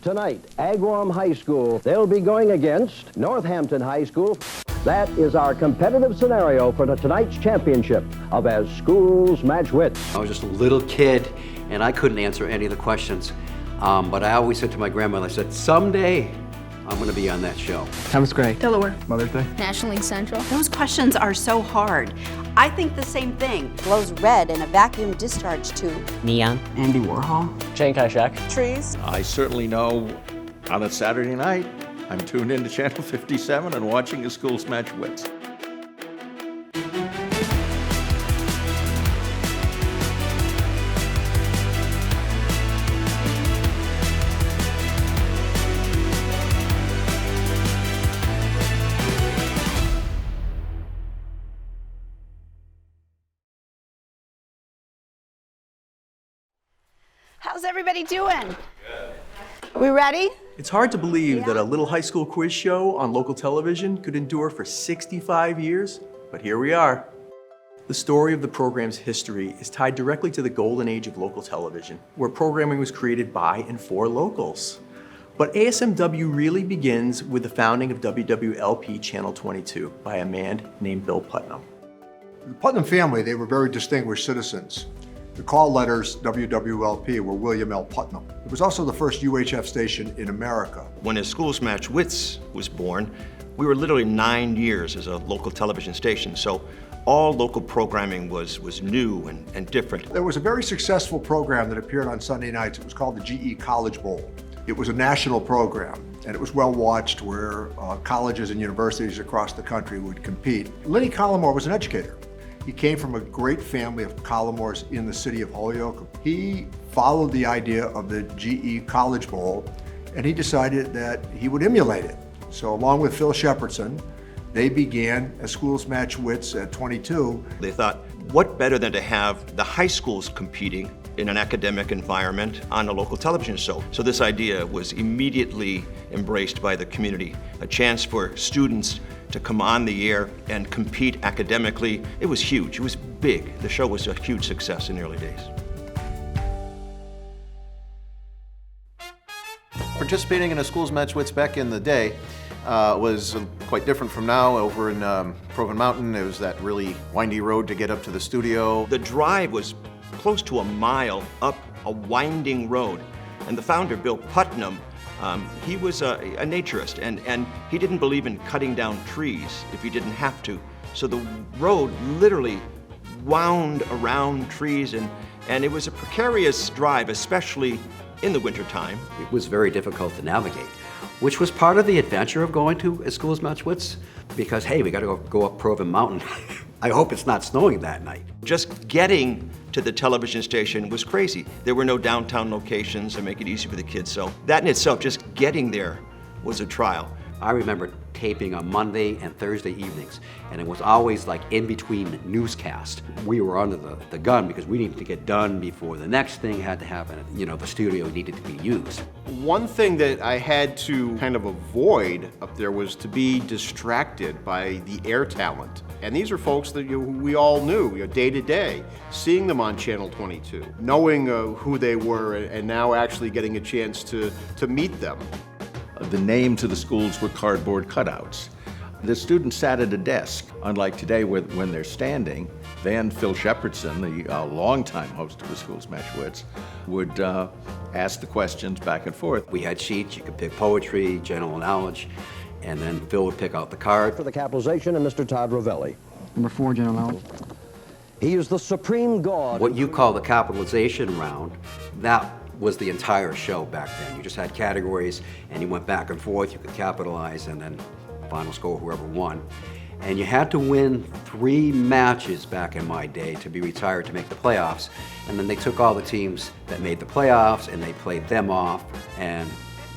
Tonight, Agawam High School, they'll be going against Northampton High School. That is our competitive scenario for tonight's championship of As Schools Match Wits. I was just a little kid, and I couldn't answer any of the questions. But I always said to my grandmother, I said, someday I'm going to be on that show. Thomas Gray. Delaware. Mother's Day. National League Central. Those questions are so hard. I think the same thing. Glows red in a vacuum discharge tube. Neon. Andy Warhol. Chiang Kai-shek. Trees. I certainly know on a Saturday night, I'm tuned into Channel 57 and watching As Schools Match Wits. How's everybody doing? Are we ready? It's hard to believe that a little high school quiz show on local television could endure for 65 years, but here we are. The story of the program's history is tied directly to the golden age of local television, where programming was created by and for locals. But ASMW really begins with the founding of WWLP Channel 22 by a man named Bill Putnam. The Putnam family, they were very distinguished citizens. The call letters WWLP were William L. Putnam. It was also the first UHF station in America. When As Schools Match Wits was born, we were literally 9 years as a local television station, so all local programming was new and different. There was a very successful program that appeared on Sunday nights. It was called the GE College Bowl. It was a national program, and it was well watched, where colleges and universities across the country would compete. Lenny Collmore was an educator. He came from a great family of Collmores in the city of Holyoke. He followed the idea of the GE College Bowl, and he decided that he would emulate it. So along with Phil Shepardson, they began As Schools Match Wits at 22. They thought, what better than to have the high schools competing in an academic environment on a local television show? So this idea was immediately embraced by the community, a chance for students to come on the air and compete academically. It was huge, it was big. The show was a huge success in the early days. Participating in As Schools Match Wits back in the day was quite different from now. Over in Proven Mountain, it was that really windy road to get up to the studio. The drive was close to a mile up a winding road, and the founder, Bill Putnam, he was a naturist, and he didn't believe in cutting down trees if he didn't have to. So the road literally wound around trees, and it was a precarious drive, especially in the wintertime. It was very difficult to navigate, which was part of the adventure of going to As Schools Match Wits, because hey, we got to go up Proven Mountain. I hope it's not snowing that night. Just getting to the television station was crazy. There were no downtown locations to make it easy for the kids, so that in itself, just getting there was a trial. I remember taping on Monday and Thursday evenings, and it was always like in between newscasts. We were under the gun because we needed to get done before the next thing had to happen. You know, the studio needed to be used. One thing that I had to kind of avoid up there was to be distracted by the air talent. And these are folks that we all knew day to day, seeing them on Channel 22, knowing who they were, and now actually getting a chance to meet them. The names of the schools were cardboard cutouts. The students sat at a desk, unlike today when they're standing. Then Phil Shepardson, the longtime host of As Schools Match Wits, would ask the questions back and forth. We had sheets, you could pick poetry, general knowledge, and then Phil would pick out the card. For the capitalization, and Mr. Todd Ravelli. Number 4, general knowledge. He is the supreme god. What you call the capitalization round, that was the entire show back then. You just had categories, and you went back and forth. You could capitalize, and then final score, whoever won. And you had to win 3 matches back in my day to be retired to make the playoffs. And then they took all the teams that made the playoffs, and they played them off, and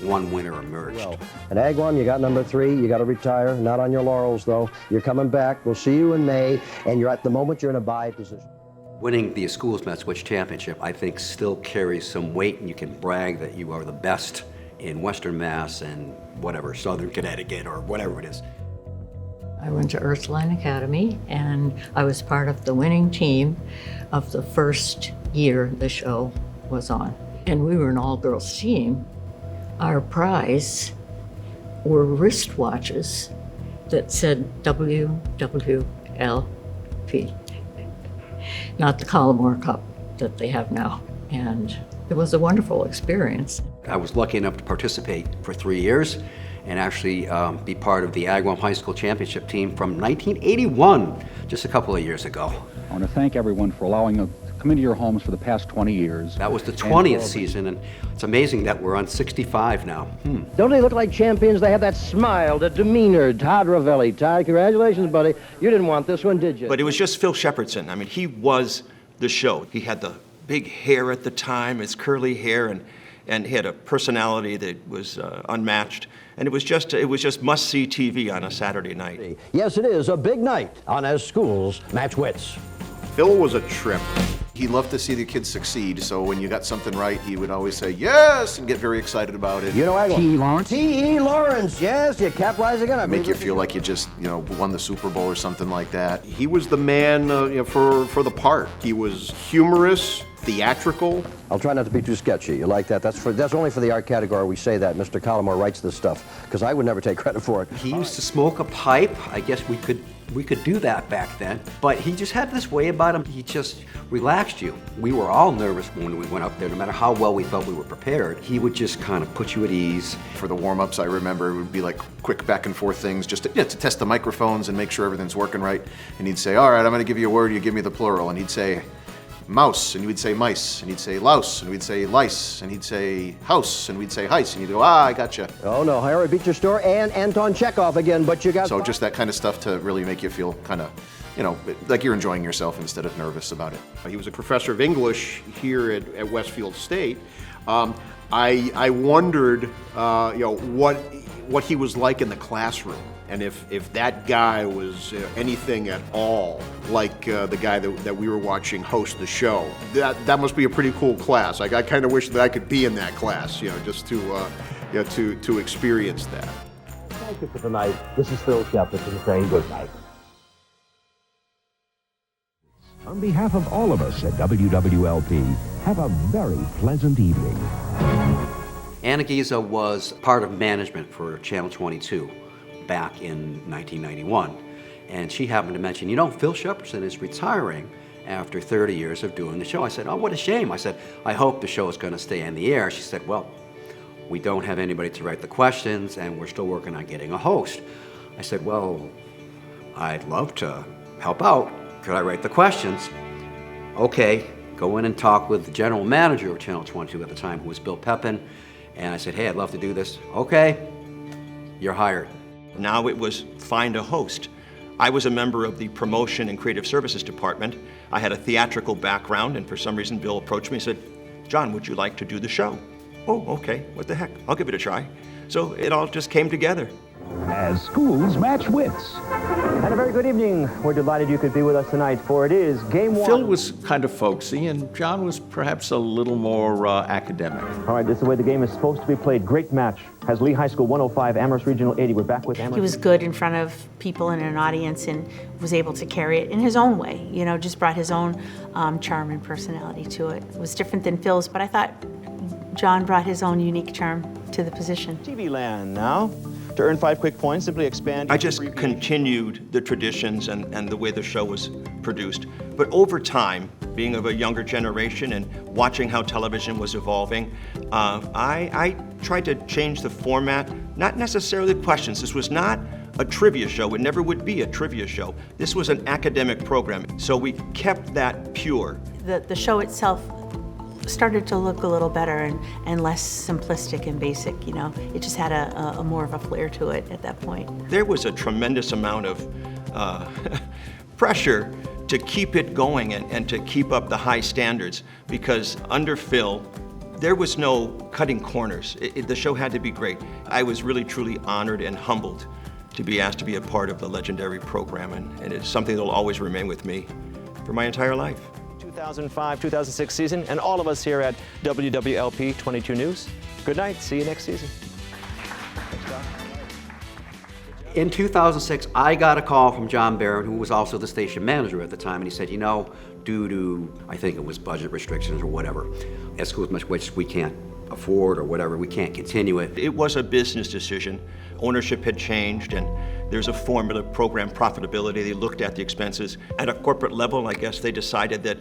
one winner emerged. Well, at Agawam, you got number 3. You got to retire. Not on your laurels, though. You're coming back. We'll see you in May, and you're at the moment you're in a bye position. Winning the Schools Match Wits Championship, I think, still carries some weight, and you can brag that you are the best in Western Mass and whatever, Southern Connecticut or whatever it is. I went to Ursuline Academy, and I was part of the winning team of the first year the show was on. And we were an all-girls team, Our prize were wristwatches that said WWLP, not the Collymore Cup that they have now. And it was a wonderful experience. I was lucky enough to participate for 3 years and actually be part of the Agawam High School Championship team from 1981, just a couple of years ago. I want to thank everyone for allowing us to come into your homes for the past 20 years. That was the 20th season, and it's amazing that we're on 65 now. Don't they look like champions? They have that smile, the demeanor. Todd Ravelli. Todd, congratulations, buddy. You didn't want this one, did you? But it was just Phil Shepardson. I mean, he was the show. He had the big hair at the time, his curly hair, and he had a personality that was unmatched. And it was just must-see TV on a Saturday night. Yes, it is a big night on As Schools Match Wits. Phil was a trip. He loved to see the kids succeed, so when you got something right, he would always say yes and get very excited about it. You know, T.E. Lawrence? T.E. Lawrence, yes, you capitalizing on it. Make you feel like you just, won the Super Bowl or something like that. He was the man, for the part. He was humorous, theatrical. I'll try not to be too sketchy. You like that? That's only for the art category we say that. Mr. Collymore writes this stuff, because I would never take credit for it. He used to smoke a pipe. I guess we could do that back then. But he just had this way about him. He just relaxed you. We were all nervous when we went up there, no matter how well we felt we were prepared. He would just kind of put you at ease. For the warm-ups, I remember it would be like quick back and forth things just to test the microphones and make sure everything's working right. And he'd say, all right, I'm going to give you a word, you give me the plural. And he'd say, mouse, and we'd say mice, and he'd say louse, and we'd say lice, and he'd say house, and we'd say heist, and you'd go, I gotcha. Oh no, I already beat your score, and Anton Chekhov again, but you got... So just that kind of stuff to really make you feel kind of, like you're enjoying yourself instead of nervous about it. He was a professor of English here at Westfield State. I wondered, what he was like in the classroom. And if that guy was anything at all like the guy that we were watching host the show, that must be a pretty cool class. I kind of wish that I could be in that class, just to experience that. Thank you for tonight. This is Phil Shepardson saying good night. On behalf of all of us at WWLP, have a very pleasant evening. Anna Giza was part of management for Channel 22. Back in 1991, and she happened to mention, Phil Shepardson is retiring after 30 years of doing the show. I said, oh, what a shame. I said, I hope the show is going to stay in the air. She said, well, we don't have anybody to write the questions, and we're still working on getting a host. I said, well, I'd love to help out. Could I write the questions? Okay, go in and talk with the general manager of Channel 22 at the time, who was Bill Pepin, and I said, hey, I'd love to do this. Okay, you're hired. Now it was find a host. I was a member of the Promotion and Creative Services Department. I had a theatrical background, and for some reason Bill approached me and said, John, would you like to do the show? Oh, okay, what the heck, I'll give it a try. So it all just came together. As Schools Match Wits. And a very good evening. We're delighted you could be with us tonight, for it is Game 1. Phil was kind of folksy, and John was perhaps a little more academic. All right, this is the way the game is supposed to be played. Great match. Has Lee High School 105, Amherst Regional 80. We're back with Amherst. He was good in front of people in an audience and was able to carry it in his own way. Just brought his own charm and personality to it. It was different than Phil's, but I thought John brought his own unique charm to the position. TV Land now. To earn 5 quick points, simply expand. I just continued the traditions and the way the show was produced. But over time, being of a younger generation and watching how television was evolving, I tried to change the format, not necessarily questions. This was not a trivia show. It never would be a trivia show. This was an academic program. So we kept that pure. The show itself started to look a little better and less simplistic and basic, It just had a more of a flair to it at that point. There was a tremendous amount of pressure to keep it going and to keep up the high standards, because under Phil, there was no cutting corners. The show had to be great. I was really, truly honored and humbled to be asked to be a part of the legendary program, and it's something that will always remain with me for my entire life. 2005-2006 season, and all of us here at WWLP 22 News. Good night. See you next season. In 2006, I got a call from John Barron, who was also the station manager at the time, and he said, due to, I think it was budget restrictions or whatever, at Schools Match Wits, we can't afford or whatever, we can't continue it. It was a business decision. Ownership had changed, and there's a formula, program profitability. They looked at the expenses. At a corporate level, I guess they decided that,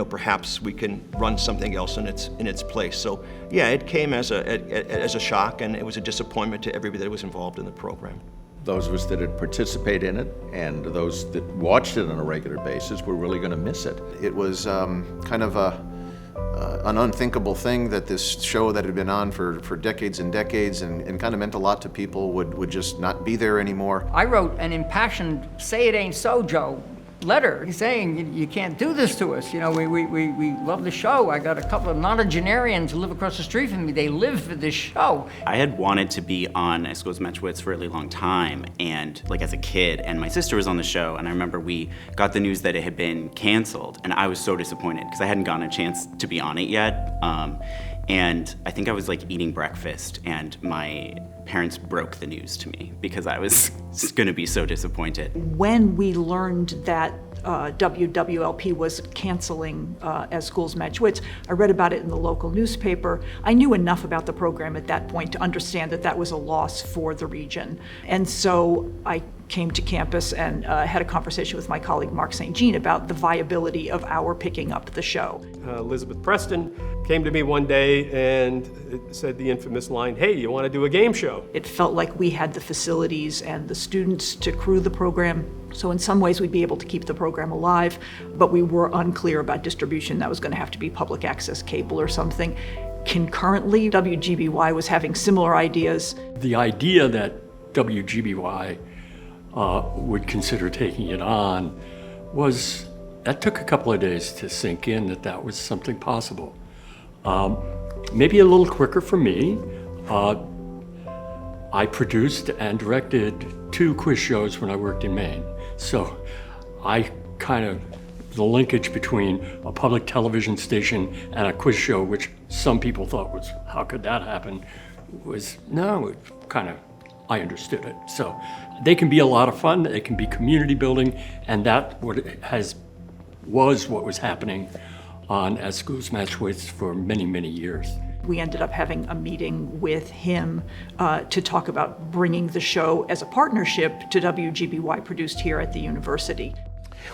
perhaps we can run something else in its place. So yeah, it came as a shock, and it was a disappointment to everybody that was involved in the program. Those of us that had participated in it and those that watched it on a regular basis were really going to miss it. It was kind of an unthinkable thing that this show that had been on for decades and decades and kind of meant a lot to people would just not be there anymore. I wrote an impassioned "Say It Ain't So, Joe" letter saying you can't do this to us. We love the show. I got a couple of nonagenarians who live across the street from me. They live for this show. I had wanted to be on As Schools Match Wits for a really long time, and as a kid, and my sister was on the show, and I remember we got the news that it had been canceled, and I was so disappointed because I hadn't gotten a chance to be on it yet. And I think I was eating breakfast, and my parents broke the news to me because I was going to be so disappointed. When we learned that WWLP was canceling As Schools Match Wits, I read about it in the local newspaper. I knew enough about the program at that point to understand that that was a loss for the region. And so I came to campus and had a conversation with my colleague Mark St. Jean about the viability of our picking up the show. Elizabeth Preston came to me one day and said the infamous line, "Hey, you want to do a game show?" It felt like we had the facilities and the students to crew the program, so in some ways we'd be able to keep the program alive, but we were unclear about distribution. That was going to have to be public access cable or something. Concurrently, WGBY was having similar ideas. The idea that WGBY would consider taking it on that took a couple of days to sink in that was something possible. Maybe a little quicker for me. I produced and directed 2 quiz shows when I worked in Maine. So the linkage between a public television station and a quiz show, which some people thought was, how could that happen? I understood it. So they can be a lot of fun, they can be community building, and that was what was happening on As Schools Match Wits for many, many years. We ended up having a meeting with him to talk about bringing the show as a partnership to WGBY, produced here at the university.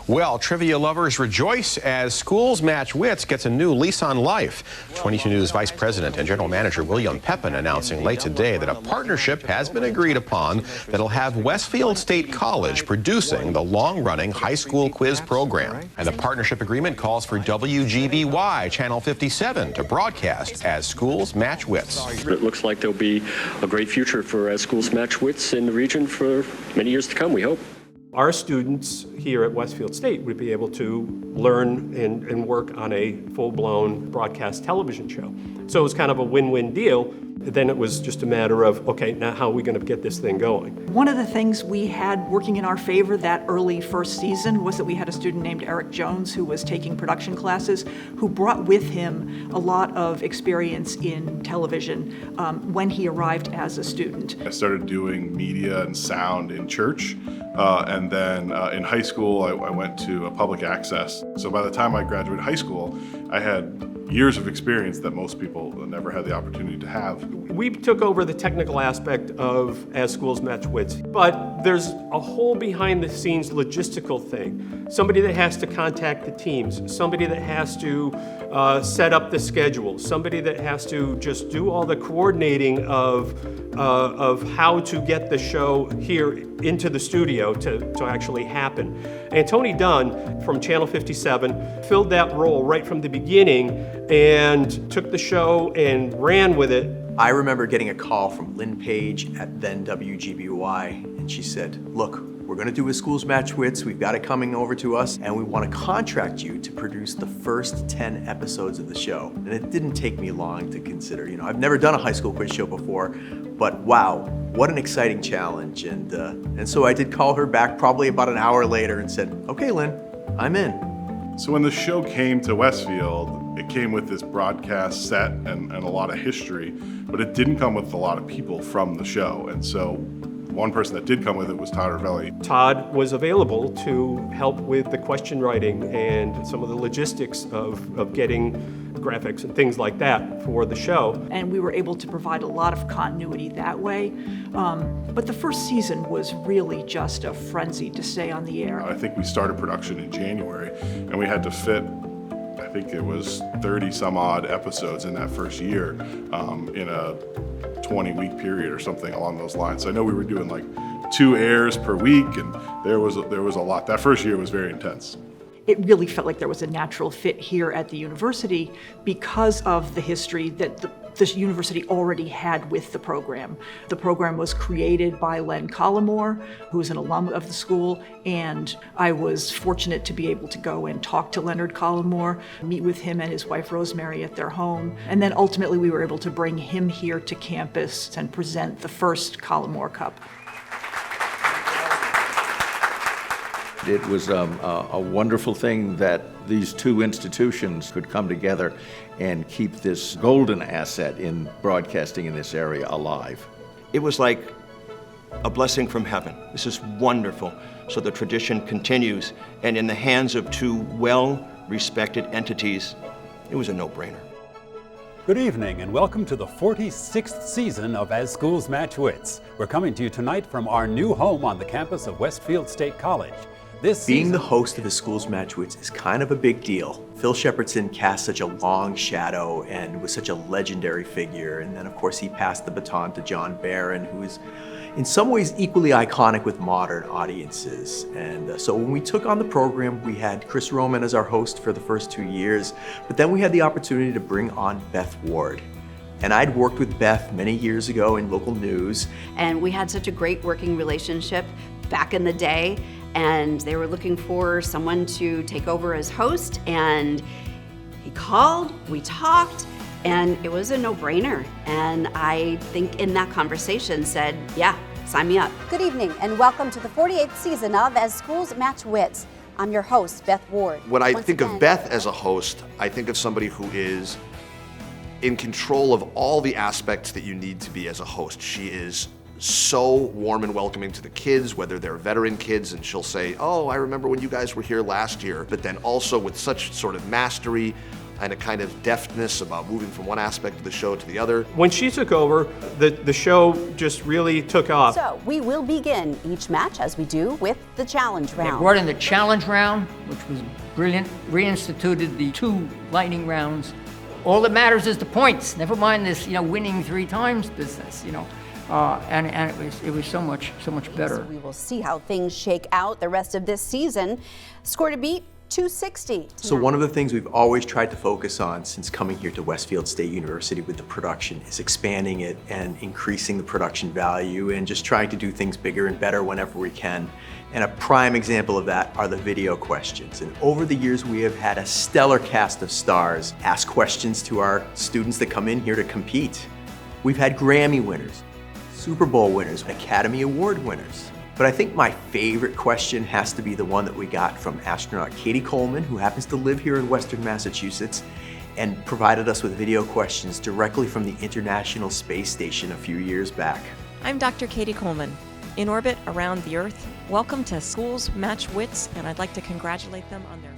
Well, trivia lovers rejoice as Schools Match Wits gets a new lease on life. 22 News Vice President and General Manager William Pepin announcing late today that a partnership has been agreed upon that'll have Westfield State College producing the long-running high school quiz program. And the partnership agreement calls for WGBY Channel 57 to broadcast As Schools Match Wits. It looks like there'll be a great future for As Schools Match Wits in the region for many years to come, we hope. Our students here at Westfield State would be able to learn and work on a full-blown broadcast television show. So it was kind of a win-win deal. Then it was just a matter of, okay, now how are we going to get this thing going? One of the things we had working in our favor that early first season was that we had a student named Eric Jones who was taking production classes, who brought with him a lot of experience in television when he arrived as a student. I started doing media and sound in church, and then in high school I went to a public access. So by the time I graduated high school, I had years of experience that most people never had the opportunity to have. We took over the technical aspect of As Schools Match Wits, but there's a whole behind-the-scenes logistical thing. Somebody that has to contact the teams, somebody that has to set up the schedule, somebody that has to just do all the coordinating of how to get the show here into the studio to actually happen. And Tony Dunn from Channel 57 filled that role right from the beginning and took the show and ran with it. I remember getting a call from Lynn Page at then WGBY, and she said, "Look, we're going to do a Schools Match Wits. We've got it coming over to us, and we want to contract you to produce the first 10 episodes of the show." And it didn't take me long to consider. I've never done a high school quiz show before, but wow, what an exciting challenge. And so I did call her back probably about an hour later and said, "Okay, Lynn, I'm in." So when the show came to Westfield, it came with this broadcast set and a lot of history, but it didn't come with a lot of people from the show. And so one person that did come with it was Todd Ravelli. Todd was available to help with the question writing and some of the logistics of getting graphics and things like that for the show. And we were able to provide a lot of continuity that way. But the first season was really just a frenzy to stay on the air. I think we started production in January, and we had to fit, I think it was 30 some odd episodes in that first year in a 20-week period or something along those lines. So I know we were doing like 2 airs per week, and there was a lot. That first year was very intense. It really felt like there was a natural fit here at the university because of the history that this university already had with the program. The program was created by Len Collymore, who is an alum of the school, and I was fortunate to be able to go and talk to Leonard Collymore, meet with him and his wife Rosemary at their home, and then ultimately we were able to bring him here to campus and present the first Collymore Cup. It was a wonderful thing that these two institutions could come together and keep this golden asset in broadcasting in this area alive. It was like a blessing from heaven. This is wonderful. So the tradition continues, and in the hands of two well-respected entities, it was a no-brainer. Good evening and welcome to the 46th season of As Schools Match Wits. We're coming to you tonight from our new home on the campus of Westfield State College. Being the host of As Schools Match Wits is kind of a big deal. Phil Shepardson cast such a long shadow and was such a legendary figure. And then of course he passed the baton to John Barron, who is in some ways equally iconic with modern audiences. And so when we took on the program, we had Chris Roman as our host for the first 2 years, but then we had the opportunity to bring on Beth Ward. And I'd worked with Beth many years ago in local news. And we had such a great working relationship back in the day, and they were looking for someone to take over as host, and he called, we talked, and it was a no-brainer. And I think in that conversation said, yeah, sign me up. Good evening and welcome to the 48th season of As Schools Match Wits. I'm your host, Beth Ward. When I think of Beth as a host, I think of somebody who is in control of all the aspects that you need to be as a host. She is so warm and welcoming to the kids, whether they're veteran kids, and she'll say, oh, I remember when you guys were here last year, but then also with such sort of mastery and a kind of deftness about moving from one aspect of the show to the other. When she took over, the show just really took off. So we will begin each match as we do with the challenge round. They brought in the challenge round, which was brilliant, reinstituted the 2 lightning rounds. All that matters is the points. Never mind this, winning 3 times business, and it was so much better. So we will see how things shake out the rest of this season. Score to beat 260. So one of the things we've always tried to focus on since coming here to Westfield State University with the production is expanding it and increasing the production value and just trying to do things bigger and better whenever we can. And a prime example of that are the video questions. And over the years, we have had a stellar cast of stars ask questions to our students that come in here to compete. We've had Grammy winners, Super Bowl winners, Academy Award winners. But I think my favorite question has to be the one that we got from astronaut Katie Coleman, who happens to live here in Western Massachusetts, and provided us with video questions directly from the International Space Station a few years back. I'm Dr. Katie Coleman, in orbit around the Earth. Welcome to Schools Match Wits, and I'd like to congratulate them on their...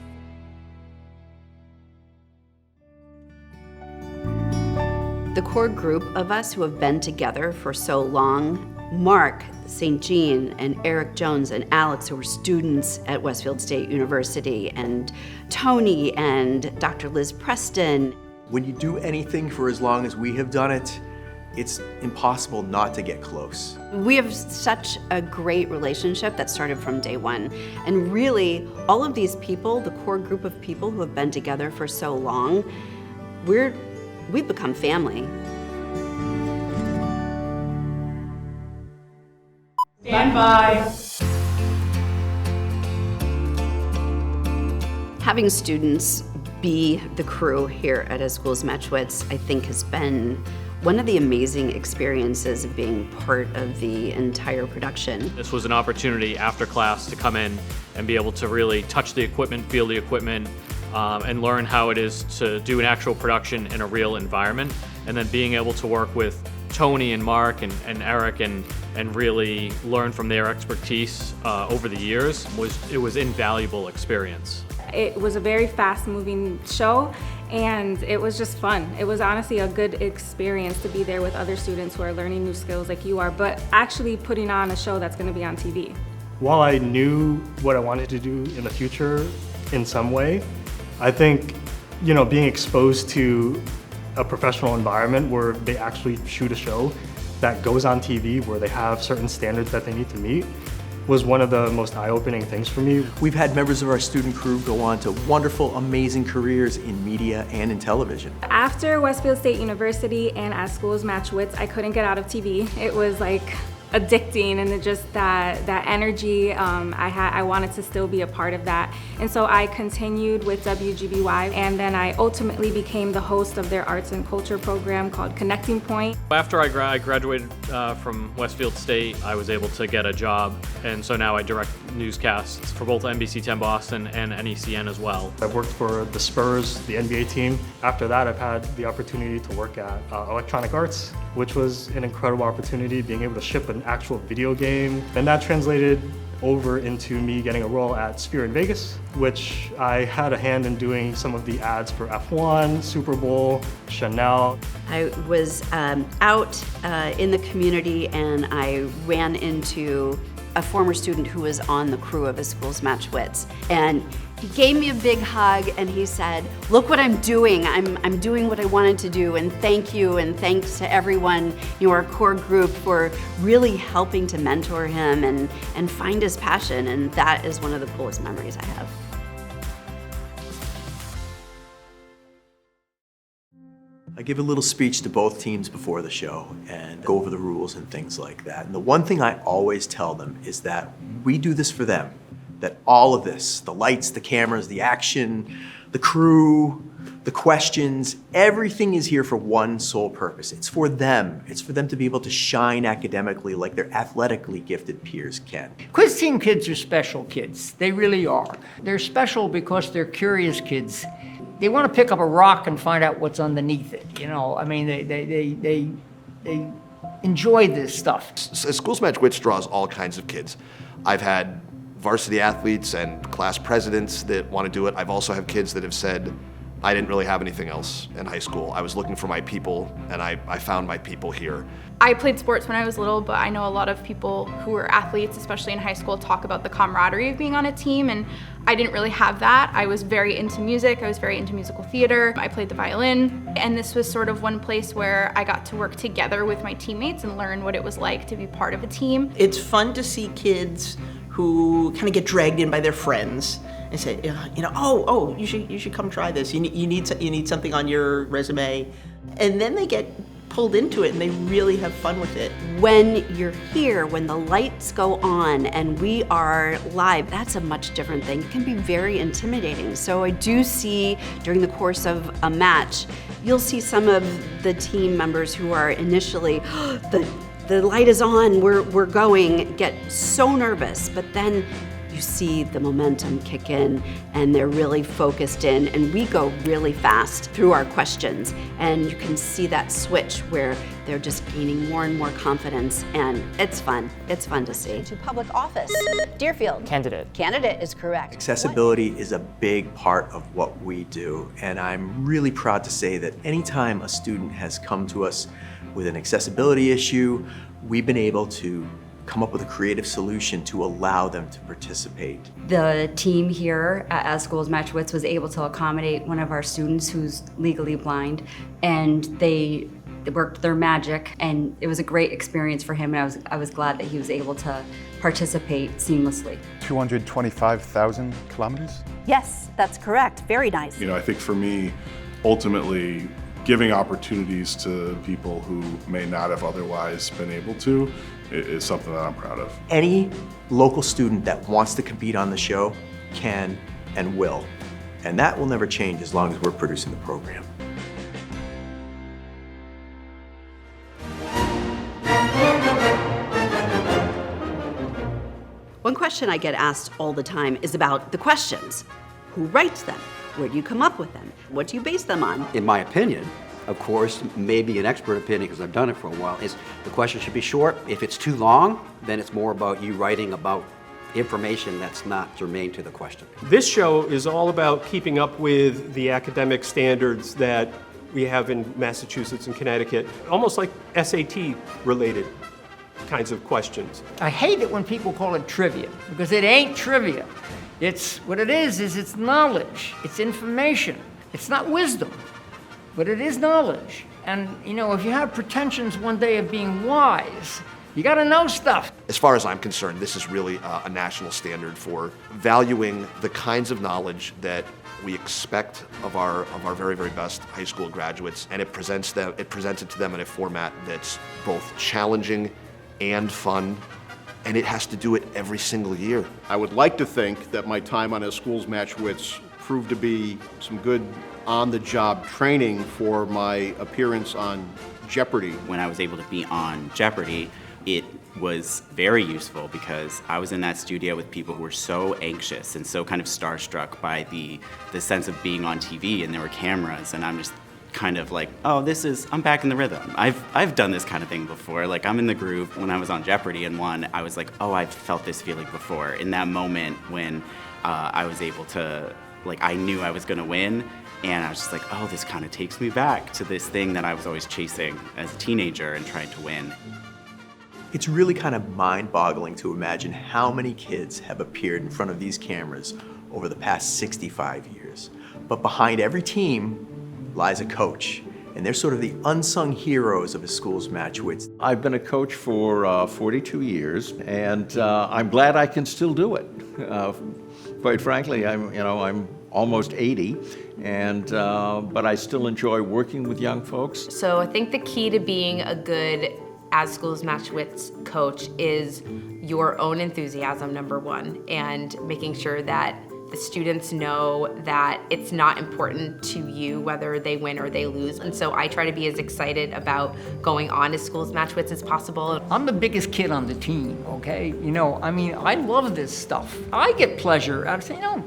The core group of us who have been together for so long, Mark St. Jean and Eric Jones and Alex, who were students at Westfield State University, and Tony and Dr. Liz Preston. When you do anything for as long as we have done it, it's impossible not to get close. We have such a great relationship that started from day one. And really, all of these people, the core group of people who have been together for so long, we've become family. Stand by. Having students be the crew here at As Schools Match Wits, I think has been one of the amazing experiences of being part of the entire production. This was an opportunity after class to come in and be able to really touch the equipment, feel the equipment, and learn how it is to do an actual production in a real environment. And then being able to work with Tony and Mark and Eric and really learn from their expertise over the years was invaluable experience. It was a very fast-moving show, and it was just fun. It was honestly a good experience to be there with other students who are learning new skills like you are, but actually putting on a show that's going to be on TV. While I knew what I wanted to do in the future in some way, I think, being exposed to a professional environment where they actually shoot a show that goes on TV, where they have certain standards that they need to meet, was one of the most eye-opening things for me. We've had members of our student crew go on to wonderful, amazing careers in media and in television. After Westfield State University and As Schools Match Wits, I couldn't get out of TV. It was like addicting, and just that energy, I wanted to still be a part of that. And so I continued with WGBY, and then I ultimately became the host of their arts and culture program called Connecting Point. After I graduated from Westfield State, I was able to get a job, and so now I direct newscasts for both NBC 10 Boston and NECN as well. I've worked for the Spurs, the NBA team. After that, I've had the opportunity to work at Electronic Arts, which was an incredible opportunity, being able to ship an actual video game. And that translated over into me getting a role at Sphere in Vegas, which I had a hand in doing some of the ads for F1, Super Bowl, Chanel. I was out in the community, and I ran into a former student who was on the crew of As Schools Match Wits. And he gave me a big hug, and he said, "Look what I'm doing. I'm doing what I wanted to do, and thank you, and thanks to everyone, our core group, for really helping to mentor him and find his passion." And that is one of the coolest memories I have. I give a little speech to both teams before the show and go over the rules and things like that. And the one thing I always tell them is that we do this for them. That all of this, the lights, the cameras, the action, the crew, the questions, everything is here for one sole purpose. It's for them. It's for them to be able to shine academically like their athletically gifted peers can. Quiz team kids are special kids. They really are. They're special because they're curious kids. They want to pick up a rock and find out what's underneath it. I mean, they enjoy this stuff. As Schools Match Wits draws all kinds of kids. I've had varsity athletes and class presidents that want to do it. I've also had kids that have said, I didn't really have anything else in high school. I was looking for my people, and I found my people here. I played sports when I was little, but I know a lot of people who are athletes, especially in high school, talk about the camaraderie of being on a team, and I didn't really have that. I was very into music. I was very into musical theater. I played the violin, and this was sort of one place where I got to work together with my teammates and learn what it was like to be part of a team. It's fun to see kids who kind of get dragged in by their friends and say, oh, you should come try this. You need something on your resume, and then they get pulled into it and they really have fun with it. When you're here, when the lights go on and we are live, that's a much different thing. It can be very intimidating. So I do see during the course of a match, you'll see some of the team members who are initially, the light is on, we're going, get so nervous, but then you see the momentum kick in and they're really focused in, and we go really fast through our questions, and you can see that switch where they're just gaining more and more confidence, and it's fun. It's fun to see. To public office, Deerfield. Candidate. Candidate is correct. Accessibility is a big part of what we do, and I'm really proud to say that anytime a student has come to us with an accessibility issue, we've been able to come up with a creative solution to allow them to participate. The team here at As Schools Match Wits was able to accommodate one of our students who's legally blind, and they worked their magic, and it was a great experience for him, and I was glad that he was able to participate seamlessly. 225,000 kilometers? Yes, that's correct. Very nice. I think for me, ultimately, giving opportunities to people who may not have otherwise been able to is something that I'm proud of. Any local student that wants to compete on the show can and will. And that will never change as long as we're producing the program. One question I get asked all the time is about the questions. Who writes them? Where do you come up with them? What do you base them on? In my opinion, of course, maybe an expert opinion, because I've done it for a while, is the question should be short. If it's too long, then it's more about you writing about information that's not germane to the question. This show is all about keeping up with the academic standards that we have in Massachusetts and Connecticut, almost like SAT-related kinds of questions. I hate it when people call it trivia, because it ain't trivia. It's, what it is it's knowledge, it's information. It's not wisdom, but it is knowledge. And, you know, if you have pretensions one day of being wise, you gotta know stuff. As far as I'm concerned, this is really a national standard for valuing the kinds of knowledge that we expect of our very, very best high school graduates, and it presents it to them in a format that's both challenging and fun, and it has to do it every single year. I would like to think that my time on As Schools Match Wits proved to be some good on-the-job training for my appearance on Jeopardy! When I was able to be on Jeopardy! It was very useful because I was in that studio with people who were so anxious and so kind of starstruck by the sense of being on TV, and there were cameras, and I'm just kind of like, oh, I'm back in the rhythm. I've done this kind of thing before. Like, I'm in the groove. When I was on Jeopardy! And won, I was like, oh, I've felt this feeling before. In that moment when I was able to, like, I knew I was gonna win, and I was just like, oh, this kind of takes me back to this thing that I was always chasing as a teenager and trying to win. It's really kind of mind-boggling to imagine how many kids have appeared in front of these cameras over the past 65 years. But behind every team lies a coach, and they're sort of the unsung heroes of As Schools Match Wits. I've been a coach for 42 years, and I'm glad I can still do it. Quite frankly, I'm almost 80, but I still enjoy working with young folks. So I think the key to being a good As Schools Match Wits coach is your own enthusiasm, number one, and making sure that the students know that it's not important to you whether they win or they lose. And so I try to be as excited about going on As Schools Match Wits as possible. I'm the biggest kid on the team, okay? You know, I mean, I love this stuff. I get pleasure out of saying, oh,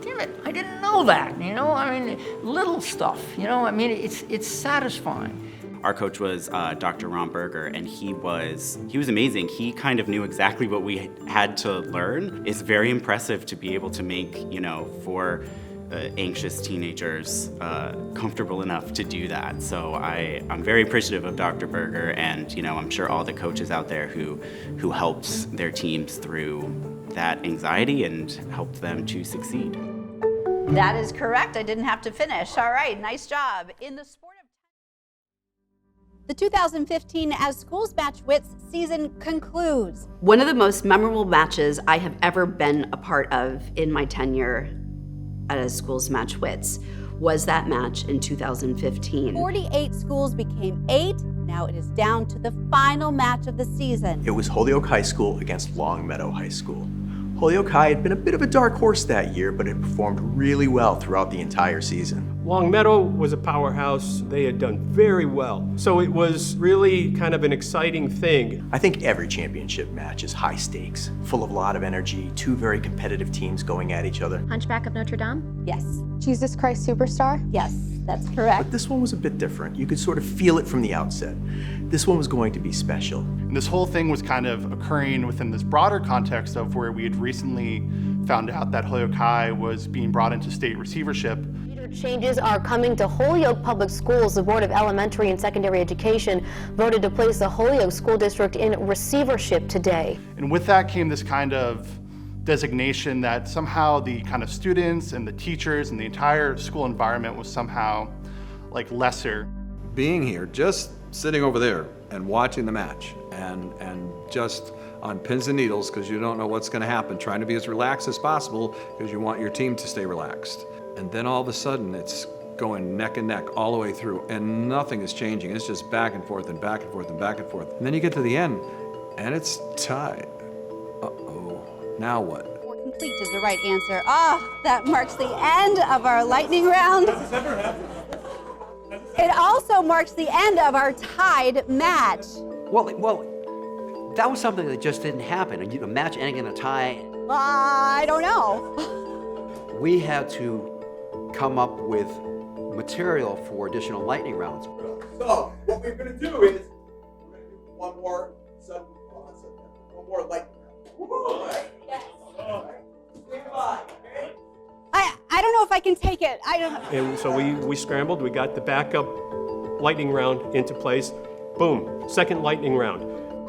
damn it, I didn't know that, you know? I mean, little stuff, you know? I mean, it's satisfying. Our coach was Dr. Ron Berger, and he was amazing. He kind of knew exactly what we had to learn. It's very impressive to be able to make, for anxious teenagers comfortable enough to do that. So I'm very appreciative of Dr. Berger, and I'm sure all the coaches out there who helped their teams through that anxiety and helped them to succeed. That is correct. I didn't have to finish. All right, nice job. In the sport of the 2015 As Schools Match Wits season concludes. One of the most memorable matches I have ever been a part of in my tenure at As Schools Match Wits was that match in 2015. 48 schools became 8. Now it is down to the final match of the season. It was Holyoke High School against Longmeadow High School. Holyoke High had been a bit of a dark horse that year, but it performed really well throughout the entire season. Longmeadow was a powerhouse. They had done very well. So it was really kind of an exciting thing. I think every championship match is high stakes, full of a lot of energy, two very competitive teams going at each other. Hunchback of Notre Dame? Yes. Jesus Christ Superstar? Yes, that's correct. But this one was a bit different. You could sort of feel it from the outset. This one was going to be special. And this whole thing was kind of occurring within this broader context of where we had recently found out that Holyoke High was being brought into state receivership. Changes are coming to Holyoke Public Schools. The Board of Elementary and Secondary Education voted to place the Holyoke School District in receivership today. And with that came this kind of designation that somehow the kind of students and the teachers and the entire school environment was somehow like lesser. Being here, just sitting over there and watching the match and just on pins and needles because you don't know what's going to happen, trying to be as relaxed as possible because you want your team to stay relaxed. And then all of a sudden it's going neck and neck all the way through and nothing is changing. It's just back and forth and back and forth and back and forth. And then you get to the end and it's tied. Uh-oh, now what? More complete is the right answer. That marks the end of our lightning round. Has this ever happened? It also marks the end of our tied match. Well, that was something that just didn't happen. A match ending in a tie. I don't know. We had to come up with material for additional lightning rounds. So, what we're going to do is, we're going to do one more lightning round. I don't know if I can take it. I don't. And so we scrambled, we got the backup lightning round into place. Boom, second lightning round.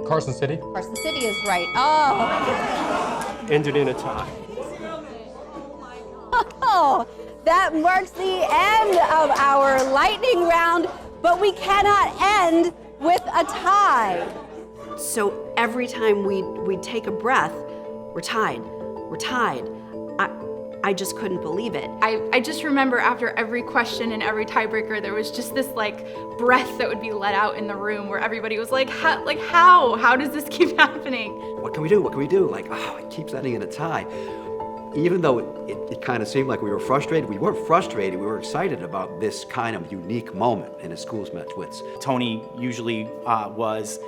Carson City. Carson City is right. Oh. Ended in a tie. Oh, that marks the end of our lightning round, but we cannot end with a tie. So every time we take a breath, we're tied. We're tied. I just couldn't believe it. I just remember after every question and every tiebreaker, there was just this like breath that would be let out in the room where everybody was like, how does this keep happening? What can we do? What can we do? Like, oh, it keeps ending in a tie. Even though it kind of seemed like we were frustrated, we weren't frustrated, we were excited about this kind of unique moment in a Schools Match Wits. Tony usually was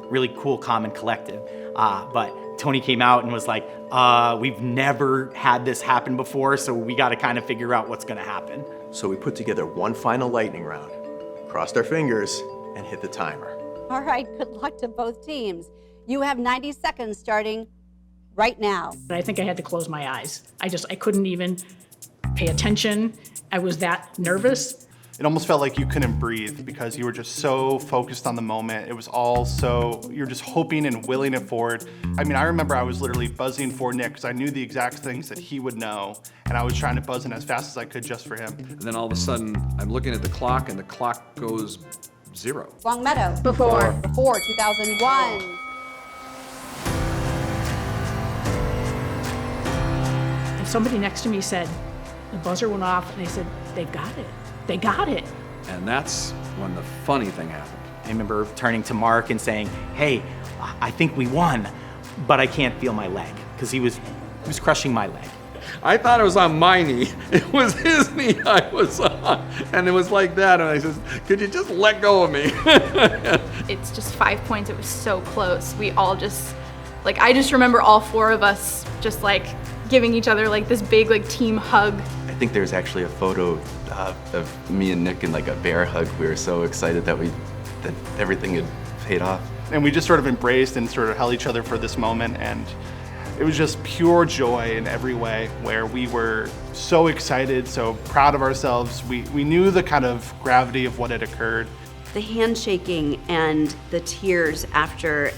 really cool, calm, and collective, but Tony came out and was like, we've never had this happen before, so we got to kind of figure out what's going to happen. So we put together one final lightning round, crossed our fingers, and hit the timer. All right, good luck to both teams. You have 90 seconds starting right now. I think I had to close my eyes. I couldn't even pay attention. I was that nervous. It almost felt like you couldn't breathe because you were just so focused on the moment. It was all so, you're just hoping and willing it forward. I mean, I remember I was literally buzzing for Nick because I knew the exact things that he would know, and I was trying to buzz in as fast as I could just for him. And then all of a sudden, I'm looking at the clock, and the clock goes 0. Longmeadow. Before. Before 2001. And somebody next to me said, the buzzer went off, and they said, they've got it. They got it. And that's when the funny thing happened. I remember turning to Mark and saying, hey, I think we won, but I can't feel my leg, because he was crushing my leg. I thought it was on my knee. It was his knee I was on. And it was like that, and I said, could you just let go of me? It's just 5 points, it was so close. We all just, like, I just remember all 4 of us just like giving each other like this big like team hug. I think there's actually a photo of me and Nick in like a bear hug. We were so excited that everything had paid off. And we just sort of embraced and sort of held each other for this moment, and it was just pure joy in every way, where we were so excited, so proud of ourselves. We knew the kind of gravity of what had occurred. The handshaking and the tears after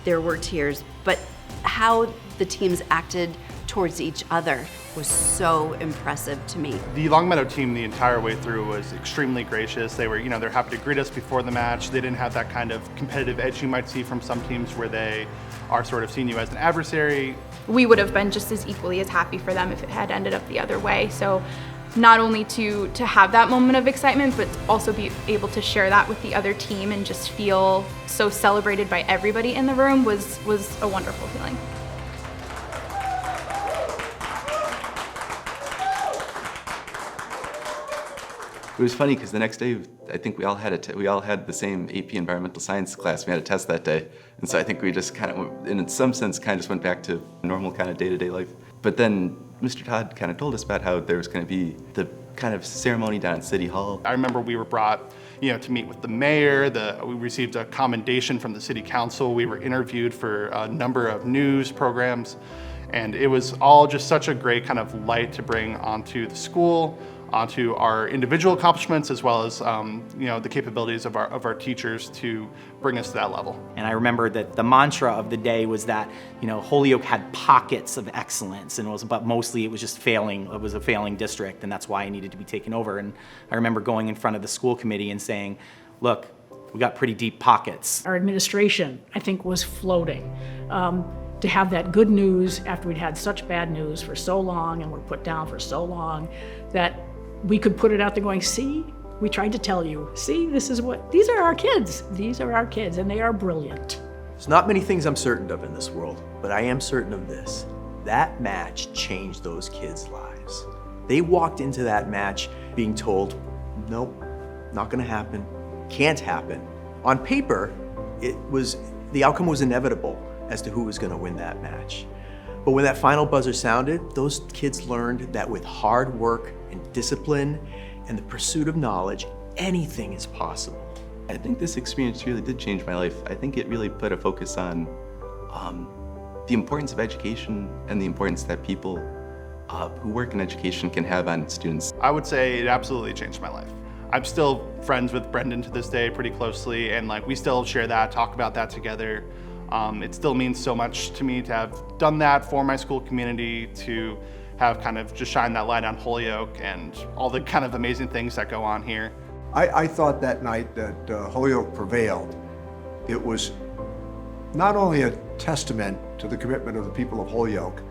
there were tears, but how the teams acted towards each other was so impressive to me. The Longmeadow team the entire way through was extremely gracious. They were, they're happy to greet us before the match. They didn't have that kind of competitive edge you might see from some teams where they are sort of seeing you as an adversary. We would have been just as equally as happy for them if it had ended up the other way. So not only to have that moment of excitement, but also be able to share that with the other team and just feel so celebrated by everybody in the room was a wonderful feeling. It was funny because the next day, I think we all had the same AP Environmental Science class. We had a test that day, and so I think we just kind of, in some sense, kind of just went back to normal kind of day-to-day life. But then Mr. Todd kind of told us about how there was going to be the kind of ceremony down at City Hall. I remember we were brought, to meet with the mayor. We received a commendation from the city council. We were interviewed for a number of news programs, and it was all just such a great kind of light to bring onto the school, onto our individual accomplishments, as well as the capabilities of our teachers to bring us to that level. And I remember that the mantra of the day was that Holyoke had pockets of excellence, but mostly it was just failing. It was a failing district, and that's why it needed to be taken over. And I remember going in front of the school committee and saying, look, we got pretty deep pockets. Our administration, I think, was floating. To have that good news after we'd had such bad news for so long and were put down for so long, that we could put it out there going, see, we tried to tell you, see, these are our kids. These are our kids, and they are brilliant. There's not many things I'm certain of in this world, but I am certain of this. That match changed those kids' lives. They walked into that match being told, nope, not gonna happen, can't happen. On paper, the outcome was inevitable as to who was gonna win that match. But when that final buzzer sounded, those kids learned that with hard work and discipline and the pursuit of knowledge, anything is possible. I think this experience really did change my life. I think it really put a focus on the importance of education and the importance that people who work in education can have on students. I would say it absolutely changed my life. I'm still friends with Brendan to this day pretty closely, and like we still share that, talk about that together. It still means so much to me to have done that for my school community, to have kind of just shine that light on Holyoke and all the kind of amazing things that go on here. I thought that night that Holyoke prevailed. It was not only a testament to the commitment of the people of Holyoke,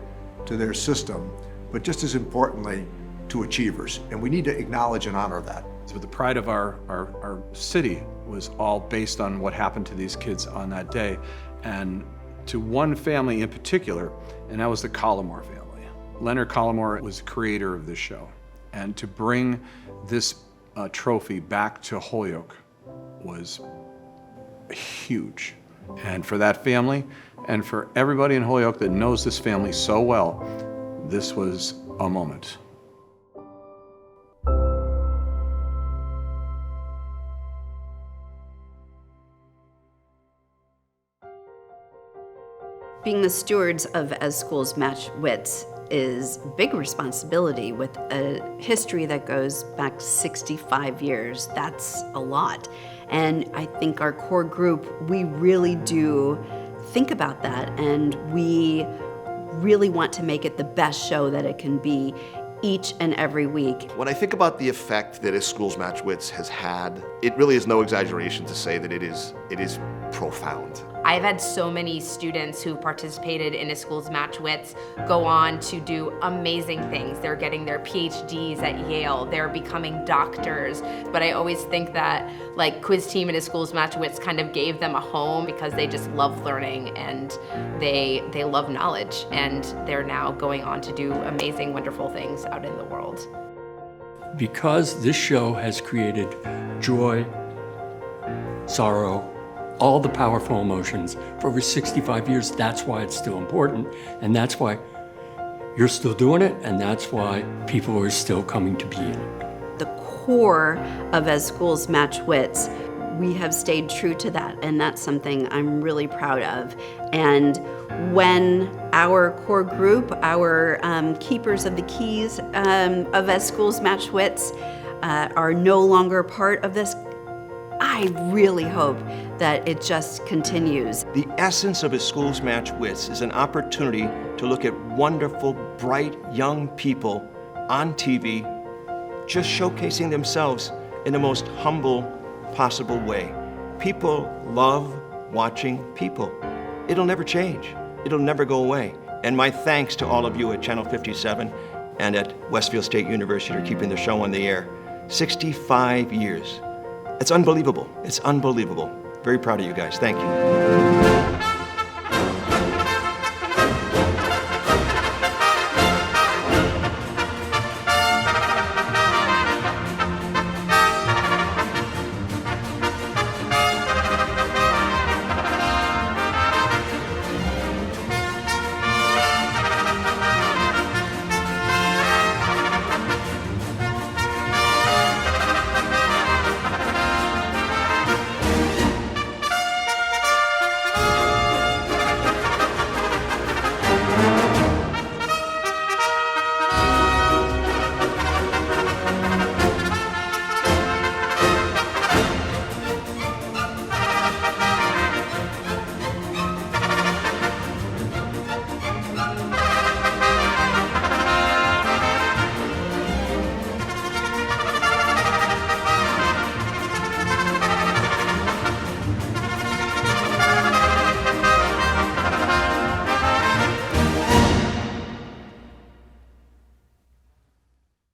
to their system, but just as importantly, to achievers. And we need to acknowledge and honor that. So the pride of our city was all based on what happened to these kids on that day, and to one family in particular, and that was the Collmore family. Leonard Collmore was the creator of this show, and to bring this trophy back to Holyoke was huge. And for that family, and for everybody in Holyoke that knows this family so well, this was a moment. Being the stewards of As Schools Match Wits is big responsibility with a history that goes back 65 years. That's a lot. And I think our core group, we really do think about that, and we really want to make it the best show that it can be each and every week. When I think about the effect that As Schools Match Wits has had, it really is no exaggeration to say that it is profound. I've had so many students who participated in As Schools Match Wits go on to do amazing things. They're getting their PhDs at Yale, they're becoming doctors. But I always think that like Quiz Team and As Schools Match Wits kind of gave them a home because they just love learning and they love knowledge, and they're now going on to do amazing, wonderful things out in the world. Because this show has created joy, sorrow, all the powerful emotions for over 65 years. That's why it's still important, and that's why you're still doing it, and that's why people are still coming to be in it. The core of As Schools Match Wits, we have stayed true to that, and that's something I'm really proud of. And when our core group, our keepers of the keys of As Schools Match Wits are no longer part of this, I really hope that it just continues. The essence of As Schools Match Wits is an opportunity to look at wonderful, bright, young people on TV, just showcasing themselves in the most humble possible way. People love watching people. It'll never change. It'll never go away. And my thanks to all of you at Channel 57 and at Westfield State University for keeping the show on the air. 65 years. It's unbelievable. It's unbelievable. Very proud of you guys. Thank you.